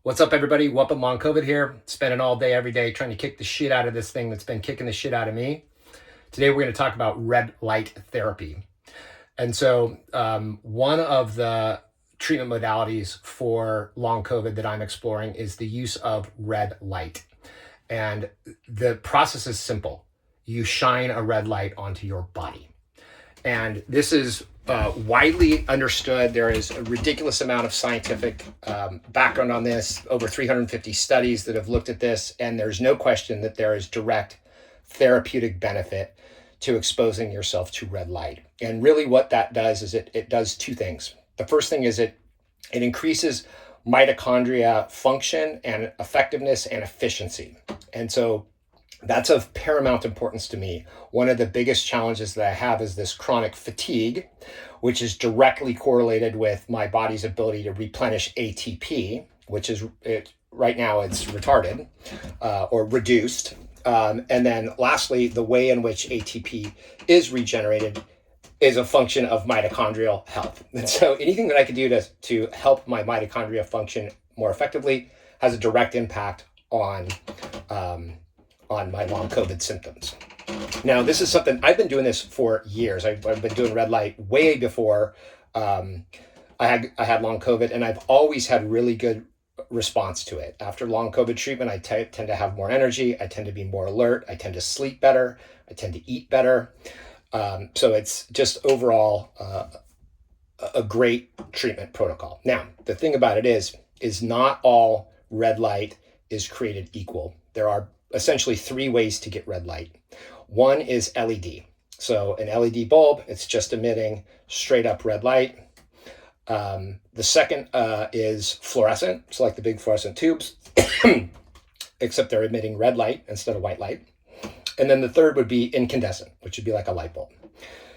What's up, everybody? Whoopin' Long COVID here. Spending all day, every day trying to kick the shit out of this thing that's been kicking the shit out of me. Today, we're going to talk about red light therapy. And so, one of the treatment modalities for long COVID that I'm exploring is the use of red light. And the process is simple. You shine a red light onto your body. And this is widely understood. There is a ridiculous amount of scientific background on this, over 350 studies that have looked at this, and there's no question that there is direct therapeutic benefit to exposing yourself to red light. And really what that does is it does two things. The first thing is it increases mitochondria function and effectiveness and efficiency. And so that's of paramount importance to me. One of the biggest challenges that I have is this chronic fatigue, which is directly correlated with my body's ability to replenish ATP, which is right now it's retarded or reduced. And then lastly, the way in which ATP is regenerated is a function of mitochondrial health. And so anything that I can do to help my mitochondria function more effectively has a direct impact on my long COVID symptoms. Now, this is something I've been doing this for years. I've been doing red light way before I had long COVID, and I've always had really good response to it. After long COVID treatment, I tend to have more energy. I tend to be more alert. I tend to sleep better. I tend to eat better. So it's just overall a great treatment protocol. Now, the thing about it is not all red light is created equal. There are essentially three ways to get red light. One is LED. So an LED bulb, it's just emitting straight up red light. The second is fluorescent. It's like the big fluorescent tubes, except they're emitting red light instead of white light. And then the third would be incandescent, which would be like a light bulb.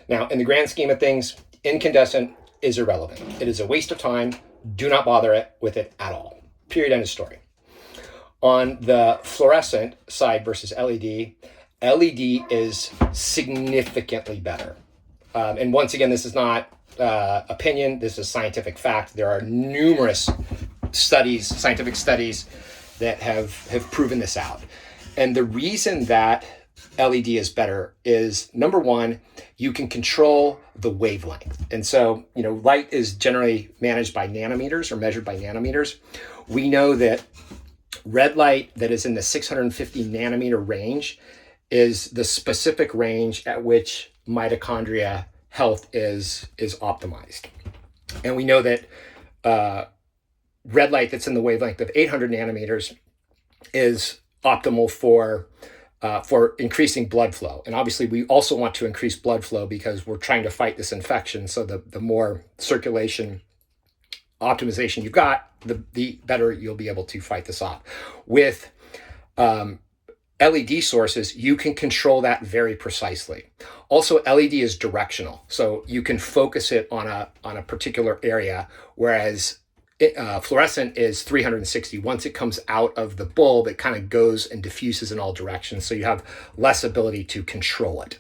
Now, in the grand scheme of things, incandescent is irrelevant. It is a waste of time. Do not bother with it at all. Period, end of story. On the fluorescent side versus LED, LED is significantly better. And once again, this is not opinion, this is scientific fact. There are numerous studies, scientific studies that have proven this out. And the reason that LED is better is, number one, you can control the wavelength. And so, light is generally managed by nanometers or measured by nanometers. We know that red light that is in the 650 nanometer range is the specific range at which mitochondria health is optimized. And we know that red light that's in the wavelength of 800 nanometers is optimal for increasing blood flow. And obviously we also want to increase blood flow because we're trying to fight this infection. So the more circulation optimization you've got, the better you'll be able to fight this off. With LED sources, you can control that very precisely. Also, LED is directional, so you can focus it on a particular area, whereas fluorescent is 360. Once it comes out of the bulb, it kind of goes and diffuses in all directions, so you have less ability to control it.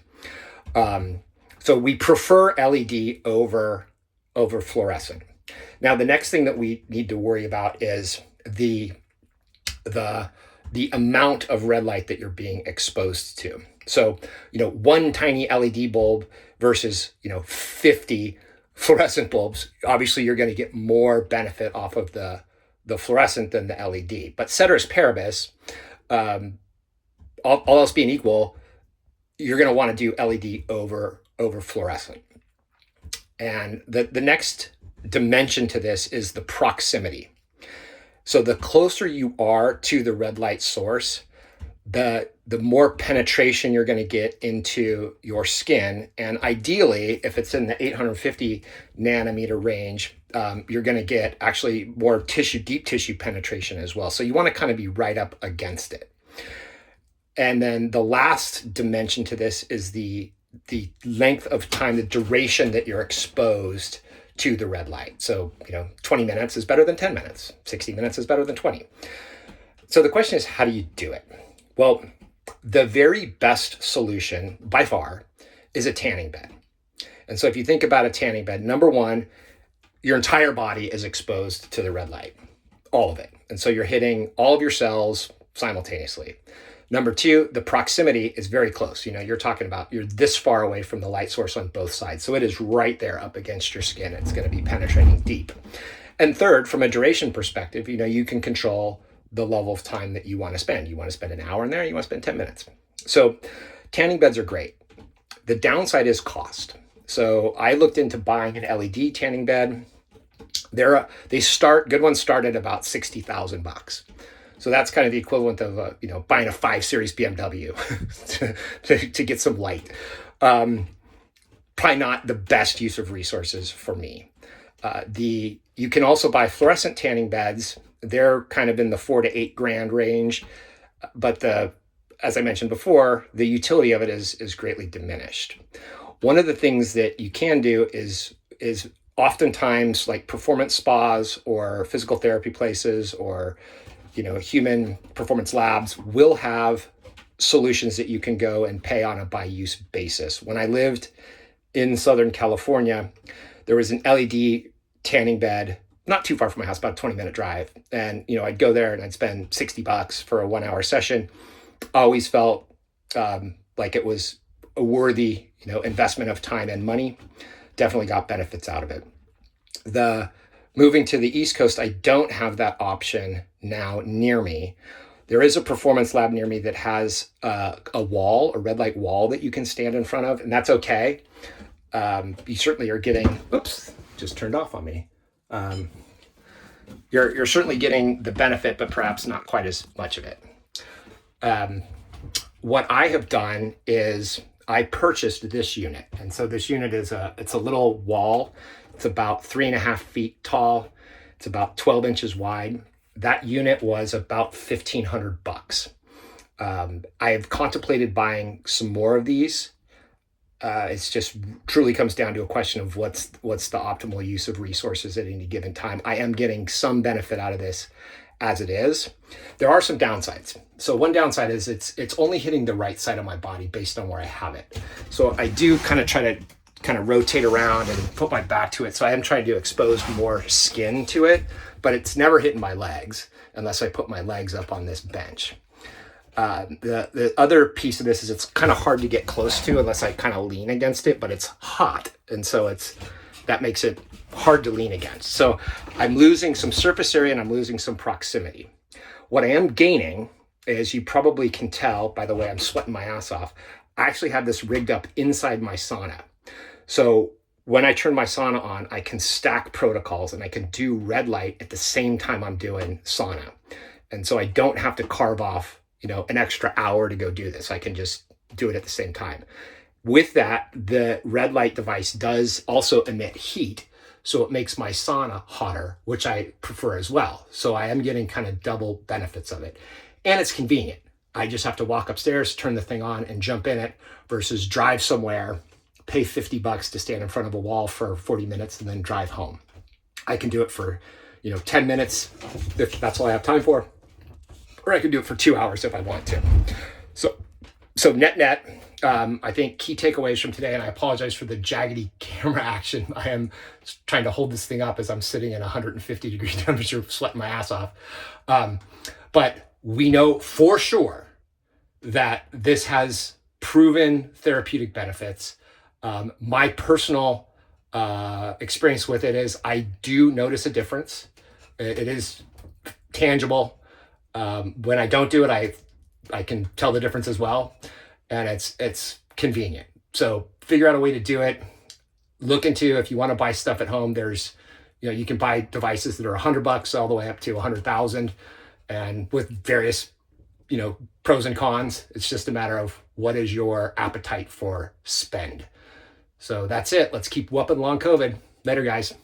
So we prefer LED over fluorescent. Now, the next thing that we need to worry about is the amount of red light that you're being exposed to. So, one tiny LED bulb versus, 50 fluorescent bulbs, obviously you're going to get more benefit off of the fluorescent than the LED. But ceteris paribus, all else being equal, you're going to want to do LED over fluorescent. And the next dimension to this is the proximity. So the closer you are to the red light source, the more penetration you're going to get into your skin. And ideally, if it's in the 850 nanometer range, you're going to get actually more deep tissue penetration as well. So you want to kind of be right up against it. And then the last dimension to this is the length of time, the duration that you're exposed to the red light. So, 20 minutes is better than 10 minutes. 60 minutes is better than 20. So the question is, how do you do it? Well, the very best solution by far is a tanning bed. And so if you think about a tanning bed, number one, your entire body is exposed to the red light. all of it. And so you're hitting all of your cells simultaneously. Number two, the proximity is very close. You're talking about, you're this far away from the light source on both sides. So it is right there up against your skin. It's going to be penetrating deep. And third, from a duration perspective, you can control the level of time that you want to spend. You want to spend an hour in there, you want to spend 10 minutes. So tanning beds are great. The downside is cost. So I looked into buying an LED tanning bed. Good ones start at about $60,000. So that's kind of the equivalent of buying a 5 Series BMW to get some light. Probably not the best use of resources for me. You can also buy fluorescent tanning beds. They're kind of in the $4,000 to $8,000 range, but as I mentioned before, the utility of it is greatly diminished. One of the things that you can do is oftentimes, like performance spas or physical therapy places or human performance labs will have solutions that you can go and pay on a by use basis. When I lived in Southern California, there was an LED tanning bed not too far from my house, about a 20-minute drive. And, I'd go there and I'd spend $60 for a 1-hour session. Always felt like it was a worthy, investment of time and money. Definitely got benefits out of it. Moving to the East Coast, I don't have that option now near me. There is a performance lab near me that has a red light wall that you can stand in front of, and that's okay. You certainly are getting, oops, just turned off on me. You're certainly getting the benefit, but perhaps not quite as much of it. What I have done is I purchased this unit. And so this unit it's a little wall. It's about 3.5 feet tall. It's about 12 inches wide. That unit was about $1,500. I have contemplated buying some more of these. It's just truly comes down to a question of what's the optimal use of resources at any given time. I am getting some benefit out of this as it is. There are some downsides. So one downside is it's only hitting the right side of my body based on where I have it. So I do kind of try to rotate around and put my back to it. So I am trying to expose more skin to it, but it's never hitting my legs unless I put my legs up on this bench. The other piece of this is it's kind of hard to get close to unless I kind of lean against it, but it's hot. And so that makes it hard to lean against. So I'm losing some surface area and I'm losing some proximity. What I am gaining, as you probably can tell by the way I'm sweating my ass off, I actually have this rigged up inside my sauna. So when I turn my sauna on, I can stack protocols and I can do red light at the same time I'm doing sauna. And so I don't have to carve off, an extra hour to go do this. I can just do it at the same time. With that, the red light device does also emit heat. So it makes my sauna hotter, which I prefer as well. So I am getting kind of double benefits of it. And it's convenient. I just have to walk upstairs, turn the thing on and jump in it versus drive somewhere, pay $50 to stand in front of a wall for 40 minutes and then drive home. I can do it for, 10 minutes if that's all I have time for, or I can do it for 2 hours if I want to. So net, I think key takeaways from today, and I apologize for the jaggedy camera action. I am trying to hold this thing up as I'm sitting in 150 degree temperature, sweating my ass off. But we know for sure that this has proven therapeutic benefits. My personal experience with it is I do notice a difference. It is tangible. When I don't do it, I can tell the difference as well. And it's convenient. So figure out a way to do it. Look into, if you want to buy stuff at home, there's, you can buy devices that are $100 all the way up to 100,000, and with various, pros and cons. It's just a matter of what is your appetite for spend. So that's it. Let's keep whooping long COVID. Later, guys.